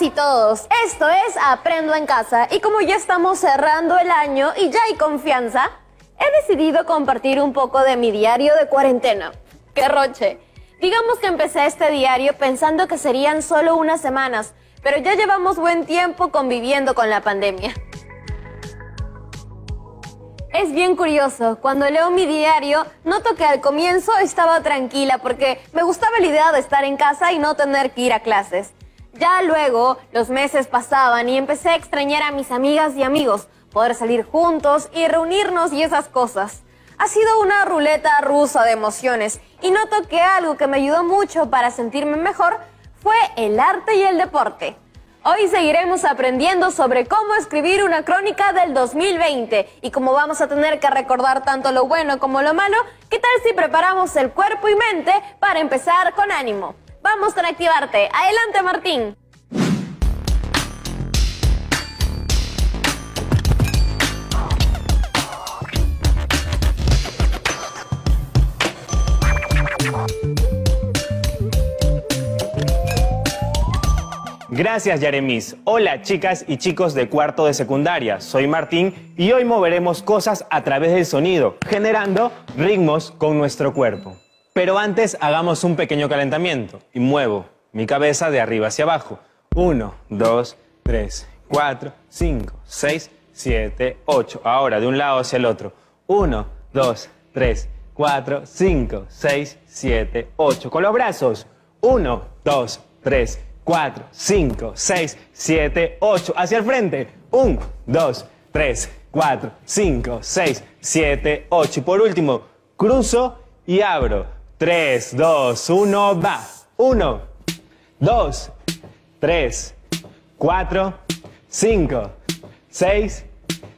y todos, esto es Aprendo en Casa y como ya estamos cerrando el año y ya hay confianza, he decidido compartir un poco de mi diario de cuarentena. ¡Qué roche! Digamos que empecé este diario pensando que serían solo unas semanas, pero ya llevamos buen tiempo conviviendo con la pandemia. Es bien curioso, cuando leo mi diario, noto que al comienzo estaba tranquila porque me gustaba la idea de estar en casa y no tener que ir a clases. Ya luego, los meses pasaban y empecé a extrañar a mis amigas y amigos, poder salir juntos y reunirnos y esas cosas. Ha sido una ruleta rusa de emociones y noto que algo que me ayudó mucho para sentirme mejor fue el arte y el deporte. Hoy seguiremos aprendiendo sobre cómo escribir una crónica del 2020 y como vamos a tener que recordar tanto lo bueno como lo malo, ¿qué tal si preparamos el cuerpo y mente para empezar con ánimo? Vamos con Activarte. Adelante, Martín. Gracias, Yaremis. Hola, chicas y chicos de cuarto de secundaria. Soy Martín y hoy moveremos cosas a través del sonido, generando ritmos con nuestro cuerpo. Pero antes hagamos un pequeño calentamiento y muevo mi cabeza de arriba hacia abajo. 1, 2, 3, 4, 5, 6, 7, 8. Ahora de un lado hacia el otro. 1, 2, 3, 4, 5, 6, 7, 8. Con los brazos. 1, 2, 3, 4, 5, 6, 7, 8. Hacia el frente. 1, 2, 3, 4, 5, 6, 7, 8. Y por último, cruzo y abro. 3, 2, 1, va. 1, 2, 3, 4, 5, 6,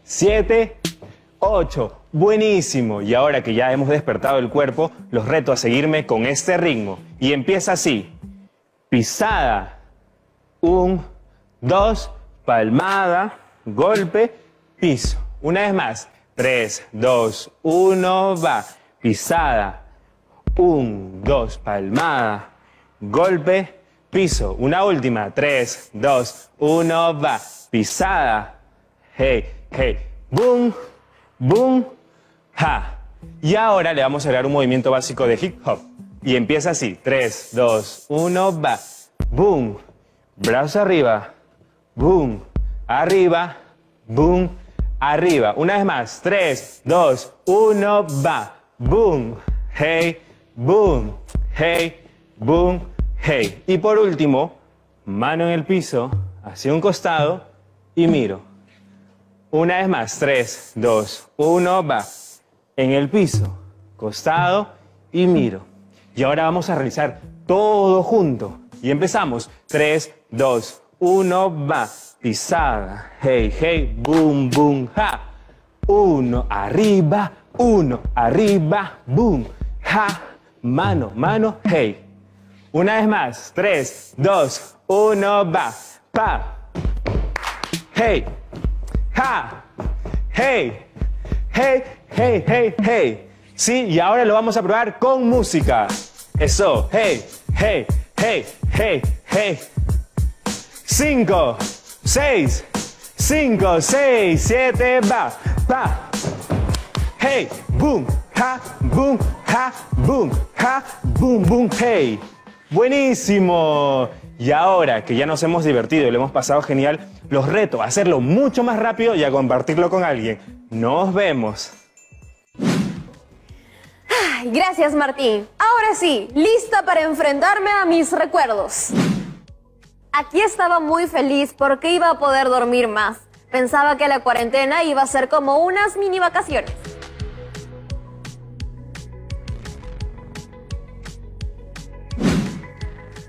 7, 8. Buenísimo. Y ahora que ya hemos despertado el cuerpo, los reto a seguirme con este ritmo. Y empieza así. Pisada. 1, 2, palmada, golpe, piso. Una vez más. 3, 2, 1, va. Pisada. 1, 2, palmada, golpe, piso. Una última. 3, 2, 1, va. Pisada. Hey, hey. Boom, boom, ja. Y ahora le vamos a agregar un movimiento básico de hip hop. Y empieza así. 3, 2, 1, va. Boom. Brazo arriba, boom, arriba, boom, arriba. Una vez más, 3, 2, 1, va. Boom, hey, boom, hey, boom, hey. Y por último, mano en el piso, hacia un costado y miro. Una vez más, 3, 2, 1, va. En el piso, costado y miro. Y ahora vamos a realizar todo junto. Y empezamos. 3, 2, 1, va. Pisada. Hey, hey, boom, boom, ja. 1, arriba, boom, ja. Mano, mano, hey. Una vez más. 3, 2, 1, va. Pa. Hey. Ja. Hey. Hey, hey, hey, hey. Sí, y ahora lo vamos a probar con música. Eso. Hey, hey, hey, hey, hey. 5, 6, 5, 6, 7, va, va. Hey, boom, ja, boom, ja, boom, ja, boom, boom, hey. Buenísimo. Y ahora que ya nos hemos divertido y lo hemos pasado genial, los reto a hacerlo mucho más rápido y a compartirlo con alguien. Nos vemos. Ay, gracias, Martín. Ahora sí, lista para enfrentarme a mis recuerdos. Aquí estaba muy feliz porque iba a poder dormir más. Pensaba que la cuarentena iba a ser como unas mini vacaciones.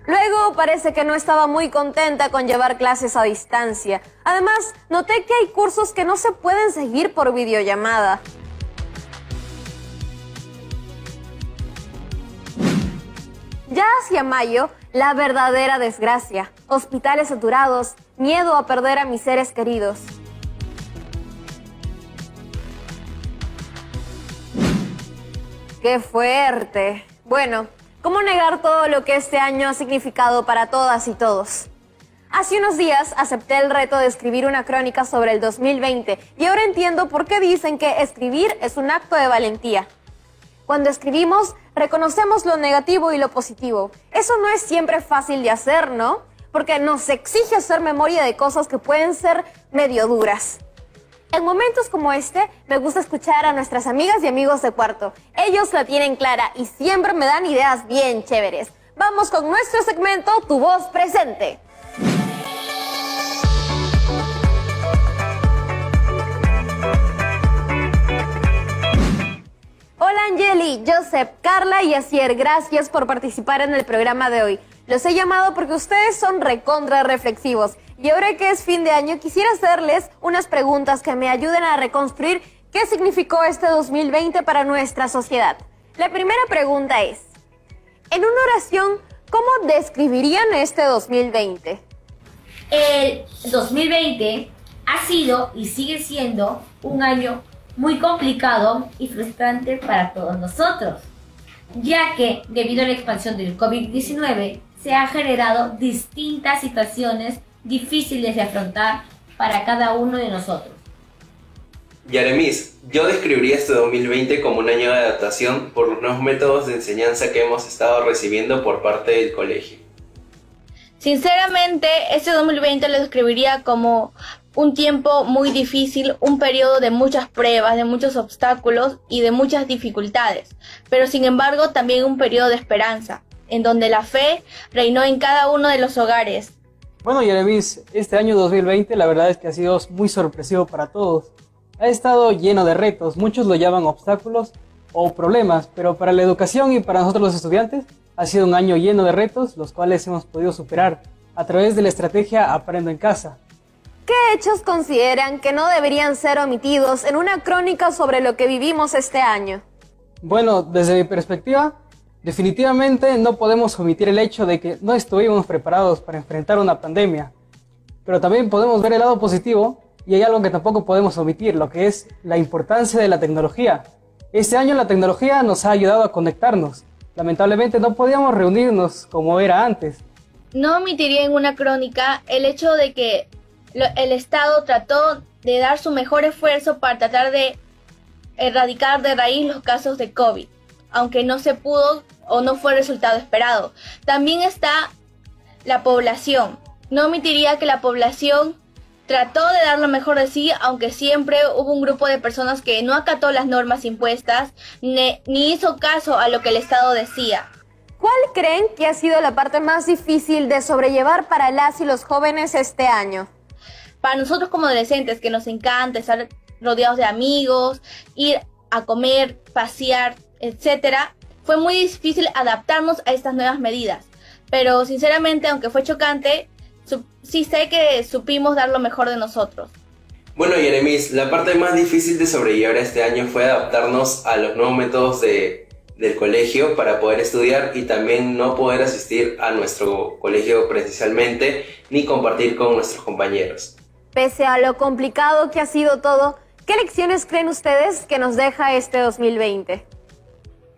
Luego parece que no estaba muy contenta con llevar clases a distancia. Además, noté que hay cursos que no se pueden seguir por videollamada. Ya hacia mayo, la verdadera desgracia. Hospitales saturados, miedo a perder a mis seres queridos. ¡Qué fuerte! Bueno, ¿cómo negar todo lo que este año ha significado para todas y todos? Hace unos días acepté el reto de escribir una crónica sobre el 2020 y ahora entiendo por qué dicen que escribir es un acto de valentía. Cuando escribimos, reconocemos lo negativo y lo positivo. Eso no es siempre fácil de hacer, ¿no? Porque nos exige hacer memoria de cosas que pueden ser medio duras. En momentos como este, me gusta escuchar a nuestras amigas y amigos de cuarto. Ellos la tienen clara y siempre me dan ideas bien chéveres. Vamos con nuestro segmento Tu Voz Presente. Hola Angeli, Joseph, Carla y Asier, gracias por participar en el programa de hoy. Los he llamado porque ustedes son recontra reflexivos y ahora que es fin de año quisiera hacerles unas preguntas que me ayuden a reconstruir qué significó este 2020 para nuestra sociedad. La primera pregunta es, en una oración, ¿cómo describirían este 2020? El 2020 ha sido y sigue siendo un año muy complicado y frustrante para todos nosotros, ya que debido a la expansión del COVID-19 se han generado distintas situaciones difíciles de afrontar para cada uno de nosotros. Yaremis, yo describiría este 2020 como un año de adaptación por los nuevos métodos de enseñanza que hemos estado recibiendo por parte del colegio. Sinceramente, este 2020 lo describiría como un tiempo muy difícil, un periodo de muchas pruebas, de muchos obstáculos y de muchas dificultades, pero sin embargo también un periodo de esperanza, en donde la fe reinó en cada uno de los hogares. Bueno, Yaremis, este año 2020 la verdad es que ha sido muy sorpresivo para todos. Ha estado lleno de retos, muchos lo llaman obstáculos o problemas, pero para la educación y para nosotros los estudiantes ha sido un año lleno de retos, los cuales hemos podido superar a través de la estrategia Aprendo en Casa. ¿Qué hechos consideran que no deberían ser omitidos en una crónica sobre lo que vivimos este año? Bueno, desde mi perspectiva, definitivamente no podemos omitir el hecho de que no estuvimos preparados para enfrentar una pandemia, pero también podemos ver el lado positivo y hay algo que tampoco podemos omitir, lo que es la importancia de la tecnología. Este año la tecnología nos ha ayudado a conectarnos. Lamentablemente no podíamos reunirnos como era antes. No omitiría en una crónica el hecho de que el Estado trató de dar su mejor esfuerzo para tratar de erradicar de raíz los casos de COVID, aunque no se pudo o no fue el resultado esperado. También está la población. No omitiría que la población trató de dar lo mejor de sí, aunque siempre hubo un grupo de personas que no acató las normas impuestas ni hizo caso a lo que el Estado decía. ¿Cuál creen que ha sido la parte más difícil de sobrellevar para las y los jóvenes este año? Para nosotros como adolescentes, que nos encanta estar rodeados de amigos, ir a comer, pasear, etcétera, fue muy difícil adaptarnos a estas nuevas medidas. Pero sinceramente, aunque fue chocante, sí sé que supimos dar lo mejor de nosotros. Bueno, Yaremis, la parte más difícil de sobrellevar este año fue adaptarnos a los nuevos métodos del colegio para poder estudiar y también no poder asistir a nuestro colegio presencialmente ni compartir con nuestros compañeros. Pese a lo complicado que ha sido todo, ¿qué lecciones creen ustedes que nos deja este 2020?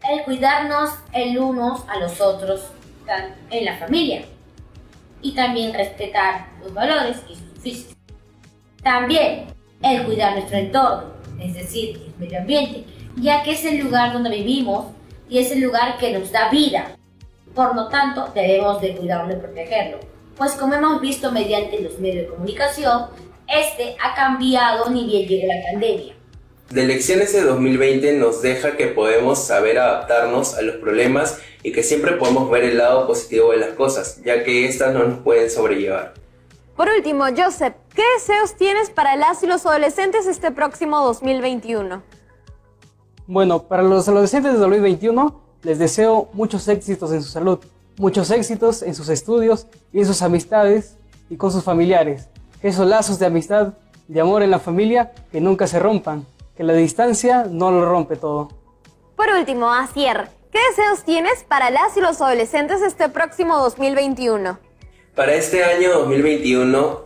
El cuidarnos el unos a los otros en la familia y también respetar los valores y sus oficios. También el cuidar nuestro entorno, es decir, el medio ambiente, ya que es el lugar donde vivimos y es el lugar que nos da vida. Por lo tanto, debemos de cuidarlo y protegerlo, pues como hemos visto mediante los medios de comunicación, este ha cambiado ni bien llegó la pandemia. De lecciones de 2020 nos deja que podemos saber adaptarnos a los problemas y que siempre podemos ver el lado positivo de las cosas, ya que estas no nos pueden sobrellevar. Por último, Joseph, ¿qué deseos tienes para las y los adolescentes este próximo 2021? Bueno, para los adolescentes de 2021 les deseo muchos éxitos en su salud, muchos éxitos en sus estudios y en sus amistades y con sus familiares. Esos lazos de amistad, de amor en la familia, que nunca se rompan, que la distancia no lo rompe todo. Por último, Asier, ¿qué deseos tienes para las y los adolescentes este próximo 2021? Para este año 2021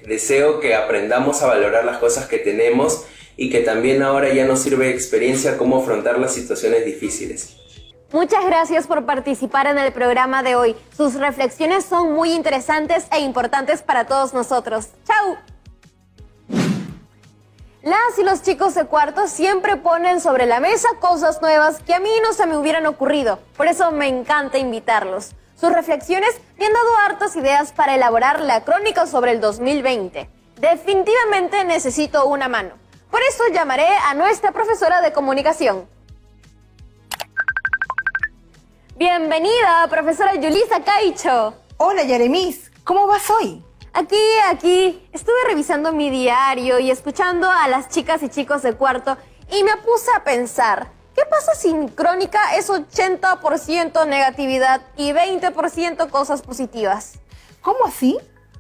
deseo que aprendamos a valorar las cosas que tenemos y que también ahora ya nos sirve de experiencia cómo afrontar las situaciones difíciles. Muchas gracias por participar en el programa de hoy. Sus reflexiones son muy interesantes e importantes para todos nosotros. ¡Chao! Las y los chicos de cuarto siempre ponen sobre la mesa cosas nuevas que a mí no se me hubieran ocurrido. Por eso me encanta invitarlos. Sus reflexiones me han dado hartas ideas para elaborar la crónica sobre el 2020. Definitivamente necesito una mano. Por eso llamaré a nuestra profesora de comunicación. Bienvenida, profesora Yulisa Caicho. Hola, Yaremis, ¿cómo vas hoy? Aquí. Estuve revisando mi diario y escuchando a las chicas y chicos de cuarto y me puse a pensar, ¿qué pasa si mi crónica es 80% negatividad y 20% cosas positivas? ¿Cómo así?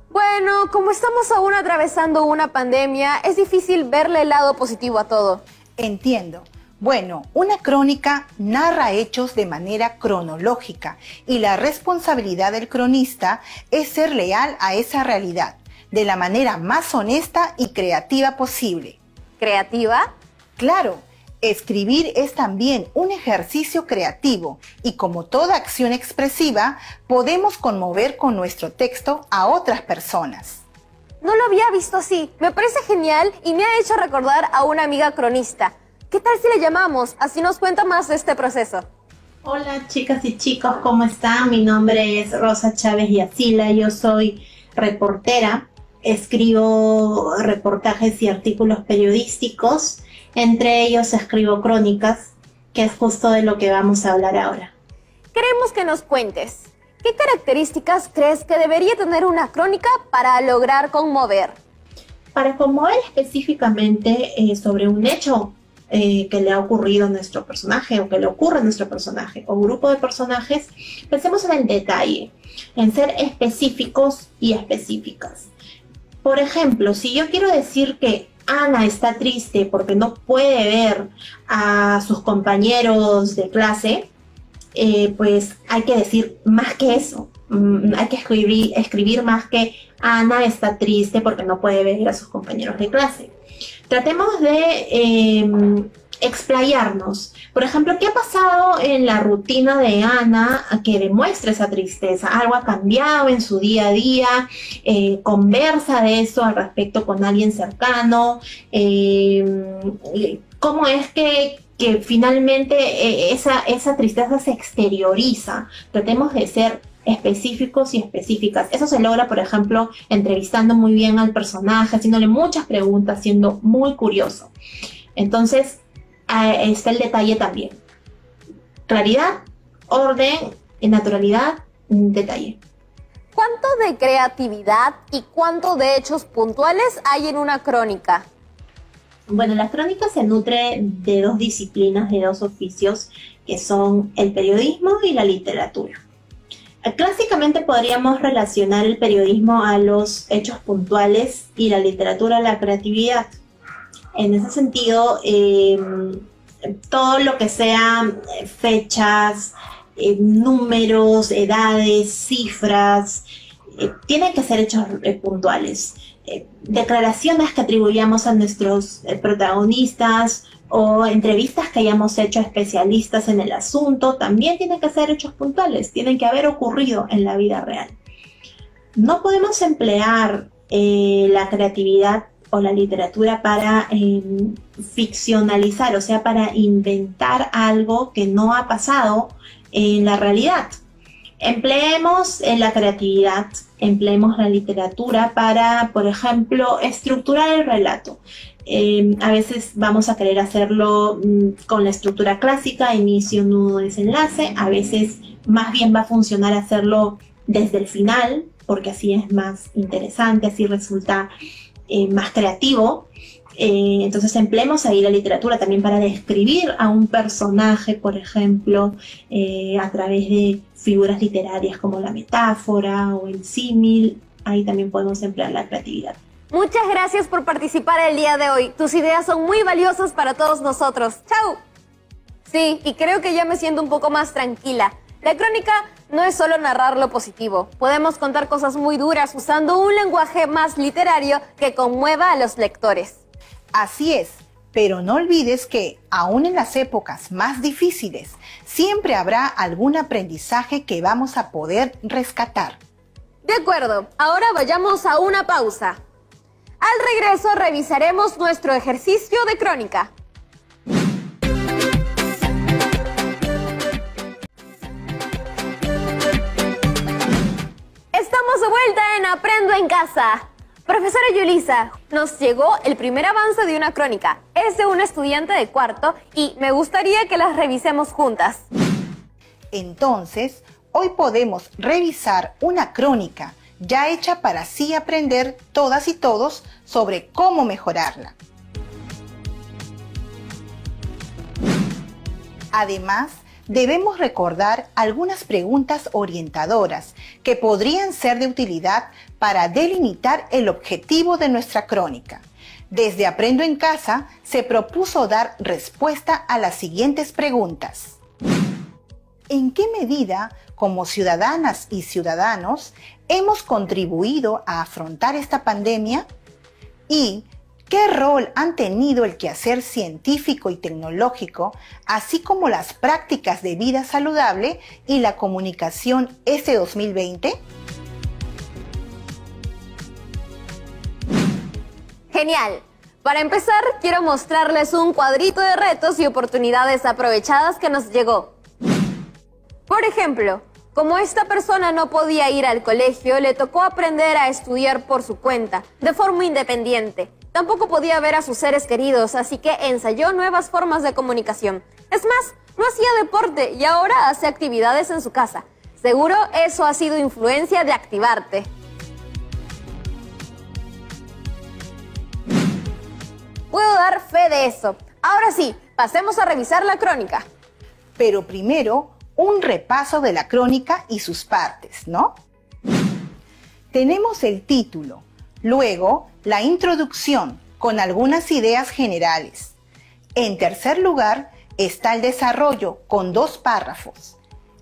Bueno, como estamos aún atravesando una pandemia, es difícil verle el lado positivo a todo. Entiendo. Bueno, una crónica narra hechos de manera cronológica y la responsabilidad del cronista es ser leal a esa realidad, de la manera más honesta y creativa posible. ¿Creativa? Claro, escribir es también un ejercicio creativo y como toda acción expresiva, podemos conmover con nuestro texto a otras personas. No lo había visto así. Me parece genial y me ha hecho recordar a una amiga cronista. ¿Qué tal si le llamamos? Así nos cuenta más de este proceso. Hola chicas y chicos, ¿cómo están? Mi nombre es Rosa Chávez Yacila, yo soy reportera, escribo reportajes y artículos periodísticos, entre ellos escribo crónicas, que es justo de lo que vamos a hablar ahora. Queremos que nos cuentes, ¿qué características crees que debería tener una crónica para lograr conmover? Para conmover específicamente sobre un hecho que le ha ocurrido a nuestro personaje o que le ocurre a nuestro personaje o grupo de personajes, pensemos en el detalle, en ser específicos y específicas. Por ejemplo, si yo quiero decir que Ana está triste porque no puede ver a sus compañeros de clase, pues hay que decir más que eso. Hay que escribir más que Ana está triste porque no puede ver a sus compañeros de clase. Tratemos de explayarnos. Por ejemplo, ¿qué ha pasado en la rutina de Ana que demuestra esa tristeza? ¿Algo ha cambiado en su día a día? ¿Conversa de eso al respecto con alguien cercano? ¿Cómo es que finalmente esa tristeza se exterioriza? Tratemos de ser específicos y específicas. Eso se logra, por ejemplo, entrevistando muy bien al personaje, haciéndole muchas preguntas, siendo muy curioso. Entonces, está el detalle también. Claridad, orden, naturalidad, detalle. ¿Cuánto de creatividad y cuánto de hechos puntuales hay en una crónica? Bueno, la crónica se nutre de dos disciplinas, de dos oficios, que son el periodismo y la literatura. Clásicamente podríamos relacionar el periodismo a los hechos puntuales y la literatura a la creatividad. En ese sentido, todo lo que sea fechas, números, edades, cifras, tienen que ser hechos puntuales. Declaraciones que atribuyamos a nuestros protagonistas o entrevistas que hayamos hecho a especialistas en el asunto también tienen que ser hechos puntuales, tienen que haber ocurrido en la vida real. No podemos emplear la creatividad o la literatura para ficcionalizar, o sea, para inventar algo que no ha pasado en la realidad. Empleemos la creatividad, empleemos la literatura para, por ejemplo, estructurar el relato. A veces vamos a querer hacerlo con la estructura clásica, inicio, nudo, desenlace. A veces más bien va a funcionar hacerlo desde el final, porque así es más interesante, así resulta más creativo. Entonces empleemos ahí la literatura también para describir a un personaje, por ejemplo, a través de figuras literarias como la metáfora o el símil. Ahí también podemos emplear la creatividad. Muchas gracias por participar el día de hoy. Tus ideas son muy valiosas para todos nosotros. ¡Chao! Sí, y creo que ya me siento un poco más tranquila. La crónica no es solo narrar lo positivo. Podemos contar cosas muy duras usando un lenguaje más literario que conmueva a los lectores. Así es, pero no olvides que, aún en las épocas más difíciles, siempre habrá algún aprendizaje que vamos a poder rescatar. De acuerdo, ahora vayamos a una pausa. Al regreso revisaremos nuestro ejercicio de crónica. Estamos de vuelta en Aprendo en Casa. Profesora Yulisa, nos llegó el primer avance de una crónica. Es de una estudiante de cuarto y me gustaría que las revisemos juntas. Entonces, hoy podemos revisar una crónica ya hecha para así aprender todas y todos sobre cómo mejorarla. Además, debemos recordar algunas preguntas orientadoras que podrían ser de utilidad para delimitar el objetivo de nuestra crónica. Desde Aprendo en Casa se propuso dar respuesta a las siguientes preguntas. ¿En qué medida, como ciudadanas y ciudadanos, hemos contribuido a afrontar esta pandemia? ¿Y qué rol han tenido el quehacer científico y tecnológico, así como las prácticas de vida saludable y la comunicación este 2020? Genial. Para empezar, quiero mostrarles un cuadrito de retos y oportunidades aprovechadas que nos llegó. Por ejemplo, como esta persona no podía ir al colegio, le tocó aprender a estudiar por su cuenta, de forma independiente. Tampoco podía ver a sus seres queridos, así que ensayó nuevas formas de comunicación. Es más, no hacía deporte y ahora hace actividades en su casa. Seguro eso ha sido influencia de Activarte. Puedo dar fe de eso. Ahora sí, pasemos a revisar la crónica. Pero primero, un repaso de la crónica y sus partes, ¿no? Tenemos el título, luego la introducción con algunas ideas generales. En tercer lugar está el desarrollo con 2 párrafos.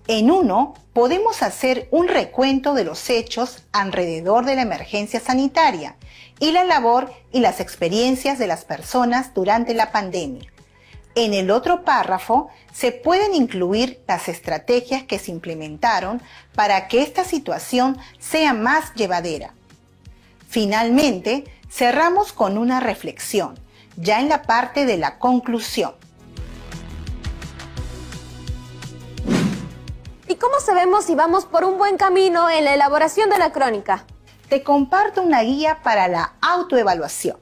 En uno podemos hacer un recuento de los hechos alrededor de la emergencia sanitaria y la labor y las experiencias de las personas durante la pandemia. En el otro párrafo se pueden incluir las estrategias que se implementaron para que esta situación sea más llevadera. Finalmente, cerramos con una reflexión, ya en la parte de la conclusión. ¿Y cómo sabemos si vamos por un buen camino en la elaboración de la crónica? Te comparto una guía para la autoevaluación.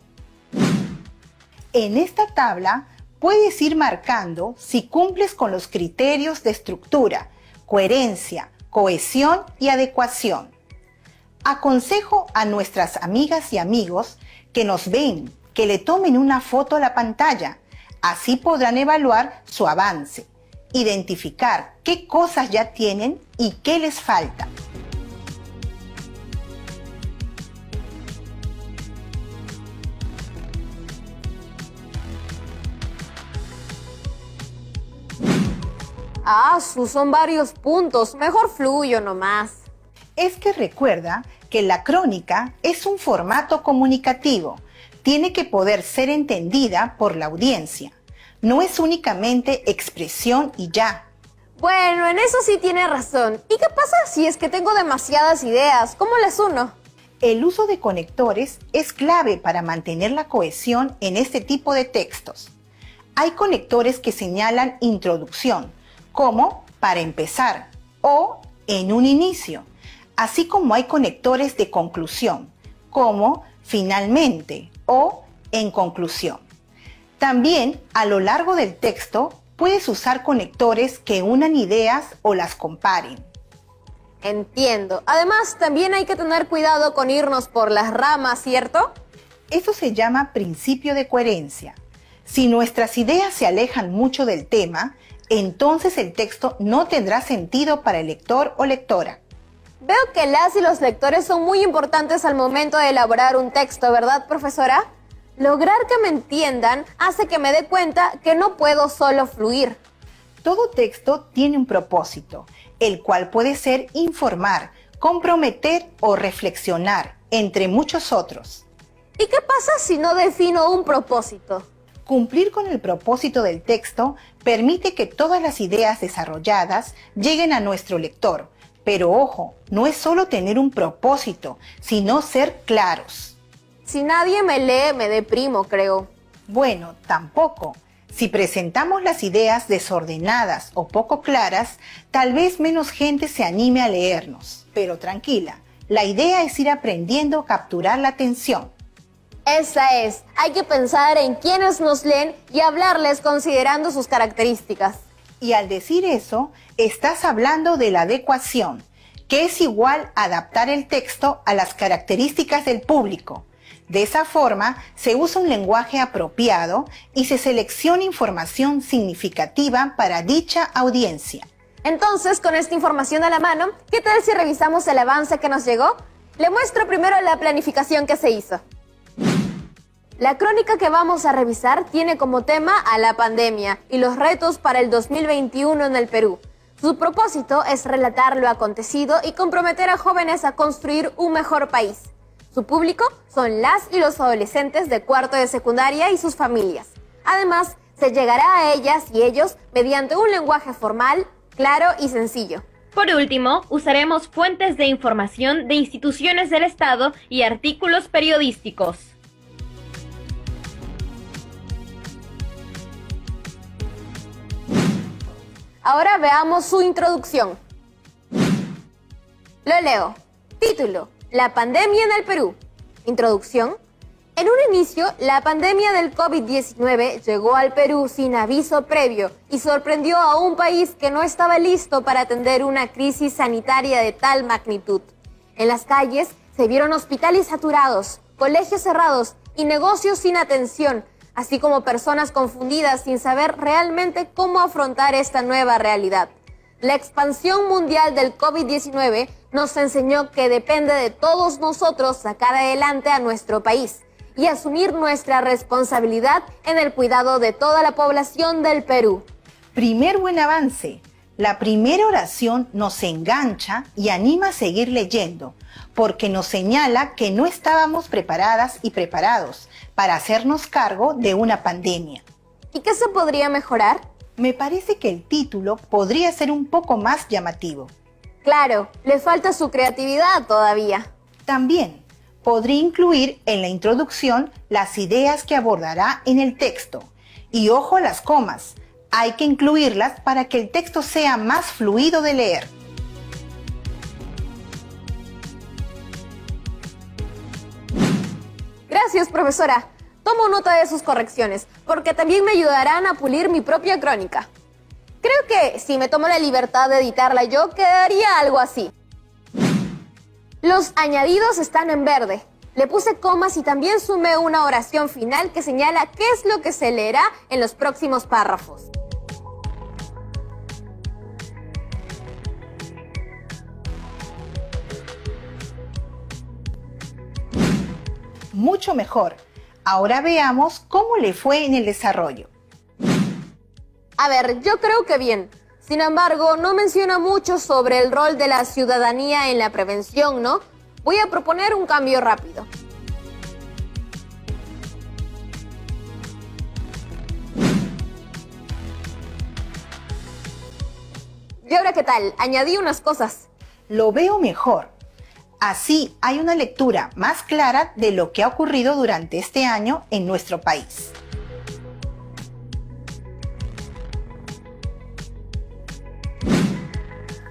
En esta tabla puedes ir marcando si cumples con los criterios de estructura, coherencia, cohesión y adecuación. Aconsejo a nuestras amigas y amigos que nos ven, que le tomen una foto a la pantalla. Así podrán evaluar su avance, identificar qué cosas ya tienen y qué les falta. Son varios puntos. Mejor fluyo nomás. Es que recuerda que la crónica es un formato comunicativo. Tiene que poder ser entendida por la audiencia. No es únicamente expresión y ya. Bueno, en eso sí tiene razón. ¿Y qué pasa si es que tengo demasiadas ideas? ¿Cómo las uno? El uso de conectores es clave para mantener la cohesión en este tipo de textos. Hay conectores que señalan introducción, como para empezar o en un inicio, así como hay conectores de conclusión, como finalmente o en conclusión. También a lo largo del texto puedes usar conectores que unan ideas o las comparen. Entiendo. Además, también hay que tener cuidado con irnos por las ramas, ¿cierto? Eso se llama principio de coherencia. Si nuestras ideas se alejan mucho del tema, entonces el texto no tendrá sentido para el lector o lectora. Veo que las y los lectores son muy importantes al momento de elaborar un texto, ¿verdad, profesora? Lograr que me entiendan hace que me dé cuenta que no puedo solo fluir. Todo texto tiene un propósito, el cual puede ser informar, comprometer o reflexionar, entre muchos otros. ¿Y qué pasa si no defino un propósito? Cumplir con el propósito del texto permite que todas las ideas desarrolladas lleguen a nuestro lector. Pero ojo, no es solo tener un propósito, sino ser claros. Si nadie me lee, me deprimo, creo. Bueno, tampoco. Si presentamos las ideas desordenadas o poco claras, tal vez menos gente se anime a leernos. Pero tranquila, la idea es ir aprendiendo a capturar la atención. Esa es, hay que pensar en quiénes nos leen y hablarles considerando sus características. Y al decir eso, estás hablando de la adecuación, que es igual a adaptar el texto a las características del público. De esa forma, se usa un lenguaje apropiado y se selecciona información significativa para dicha audiencia. Entonces, con esta información a la mano, ¿qué tal si revisamos el avance que nos llegó? Le muestro primero la planificación que se hizo. La crónica que vamos a revisar tiene como tema a la pandemia y los retos para el 2021 en el Perú. Su propósito es relatar lo acontecido y comprometer a jóvenes a construir un mejor país. Su público son las y los adolescentes de cuarto de secundaria y sus familias. Además, se llegará a ellas y ellos mediante un lenguaje formal, claro y sencillo. Por último, usaremos fuentes de información de instituciones del Estado y artículos periodísticos. Ahora veamos su introducción. Lo leo. Título: La pandemia en el Perú. Introducción. En un inicio, la pandemia del COVID-19 llegó al Perú sin aviso previo y sorprendió a un país que no estaba listo para atender una crisis sanitaria de tal magnitud. En las calles se vieron hospitales saturados, colegios cerrados y negocios sin atención, así como personas confundidas sin saber realmente cómo afrontar esta nueva realidad. La expansión mundial del COVID-19 nos enseñó que depende de todos nosotros sacar adelante a nuestro país y asumir nuestra responsabilidad en el cuidado de toda la población del Perú. Primer buen avance. La primera oración nos engancha y anima a seguir leyendo, porque nos señala que no estábamos preparadas y preparados para hacernos cargo de una pandemia. ¿Y qué se podría mejorar? Me parece que el título podría ser un poco más llamativo. Claro, le falta su creatividad todavía. También podría incluir en la introducción las ideas que abordará en el texto. Y ojo a las comas, hay que incluirlas para que el texto sea más fluido de leer. Gracias, profesora. Tomo nota de sus correcciones, porque también me ayudarán a pulir mi propia crónica. Creo que si me tomo la libertad de editarla yo, quedaría algo así. Los añadidos están en verde. Le puse comas y también sumé una oración final que señala qué es lo que se leerá en los próximos párrafos. Mucho mejor. Ahora veamos cómo le fue en el desarrollo. A ver, yo creo que bien. Sin embargo, no menciona mucho sobre el rol de la ciudadanía en la prevención, ¿no? Voy a proponer un cambio rápido. ¿Y ahora qué tal? Añadí unas cosas. Lo veo mejor. Así hay una lectura más clara de lo que ha ocurrido durante este año en nuestro país.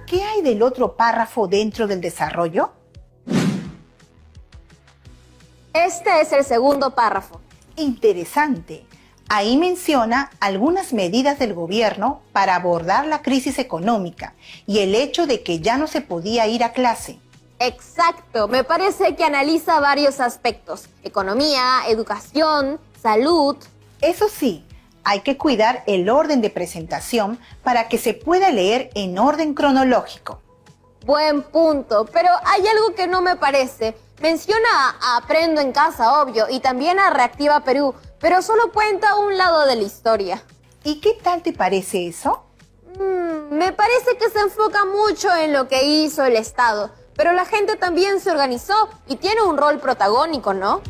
¿Qué hay del otro párrafo dentro del desarrollo? Este es el segundo párrafo. Interesante. Ahí menciona algunas medidas del gobierno para abordar la crisis económica y el hecho de que ya no se podía ir a clase. Exacto, me parece que analiza varios aspectos: economía, educación, salud. Eso sí, hay que cuidar el orden de presentación para que se pueda leer en orden cronológico. Buen punto, pero hay algo que no me parece. Menciona a Aprendo en Casa, obvio, y también a Reactiva Perú, pero solo cuenta un lado de la historia. ¿Y qué tal te parece eso? Me parece que se enfoca mucho en lo que hizo el Estado, pero la gente también se organizó y tiene un rol protagónico, ¿no?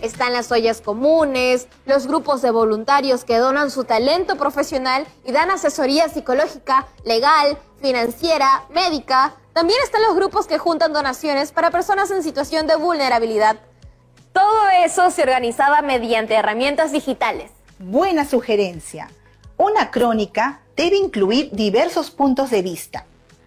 Están las ollas comunes, los grupos de voluntarios que donan su talento profesional y dan asesoría psicológica, legal, financiera, médica. También están los grupos que juntan donaciones para personas en situación de vulnerabilidad. Todo eso se organizaba mediante herramientas digitales. Buena sugerencia. Una crónica debe incluir diversos puntos de vista.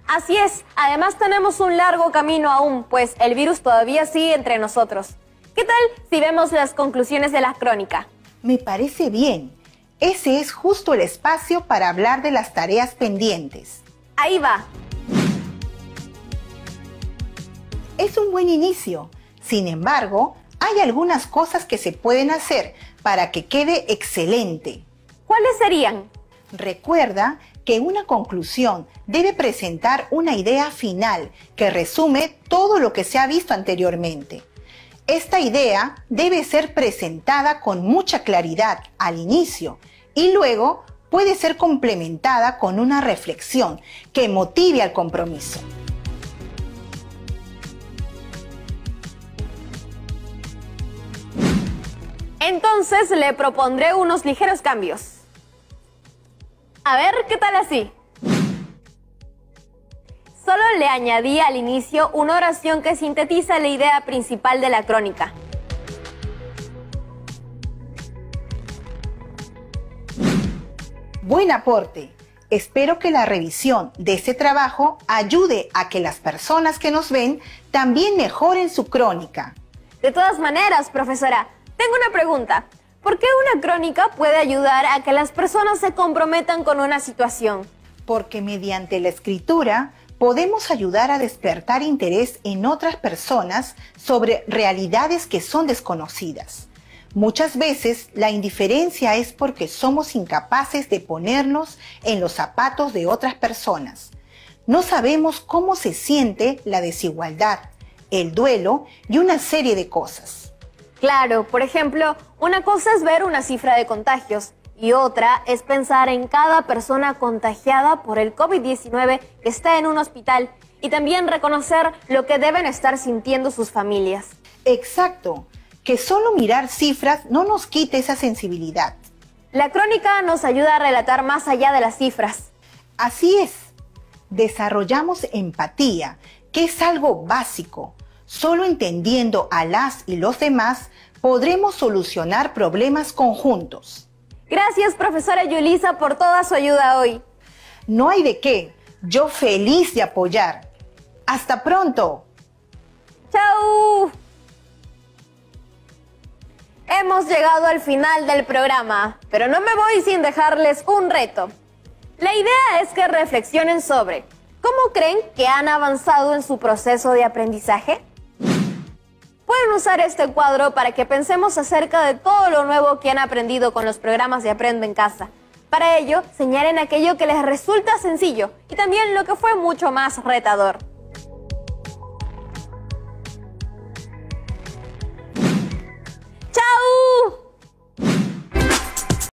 Así es, además tenemos un largo camino aún, pues el virus todavía sigue entre nosotros. ¿Qué tal si vemos las conclusiones de la crónica? Me parece bien. Ese es justo el espacio para hablar de las tareas pendientes. Ahí va. Es un buen inicio. Sin embargo, hay algunas cosas que se pueden hacer para que quede excelente. ¿Cuáles serían? Recuerda que una conclusión debe presentar una idea final que resume todo lo que se ha visto anteriormente. Esta idea debe ser presentada con mucha claridad al inicio y luego puede ser complementada con una reflexión que motive al compromiso. Entonces le propondré unos ligeros cambios. A ver, ¿qué tal así? Solo le añadí al inicio una oración que sintetiza la idea principal de la crónica. Buen aporte. Espero que la revisión de este trabajo ayude a que las personas que nos ven también mejoren su crónica. De todas maneras, profesora, tengo una pregunta. ¿Por qué una crónica puede ayudar a que las personas se comprometan con una situación? Porque mediante la escritura podemos ayudar a despertar interés en otras personas sobre realidades que son desconocidas. Muchas veces la indiferencia es porque somos incapaces de ponernos en los zapatos de otras personas. No sabemos cómo se siente la desigualdad, el duelo y una serie de cosas. Claro, por ejemplo, una cosa es ver una cifra de contagios y otra es pensar en cada persona contagiada por el COVID-19 que está en un hospital y también reconocer lo que deben estar sintiendo sus familias. Exacto, que solo mirar cifras no nos quite esa sensibilidad. La crónica nos ayuda a relatar más allá de las cifras. Así es, desarrollamos empatía, que es algo básico. Solo entendiendo a las y los demás podremos solucionar problemas conjuntos. Gracias, profesora Yulisa, por toda su ayuda hoy. No hay de qué. Yo feliz de apoyar. ¡Hasta pronto! ¡Chao! Hemos llegado al final del programa, pero no me voy sin dejarles un reto. La idea es que reflexionen sobre ¿cómo creen que han avanzado en su proceso de aprendizaje? Pueden usar este cuadro para que pensemos acerca de todo lo nuevo que han aprendido con los programas de Aprendo en Casa. Para ello, señalen aquello que les resulta sencillo y también lo que fue mucho más retador.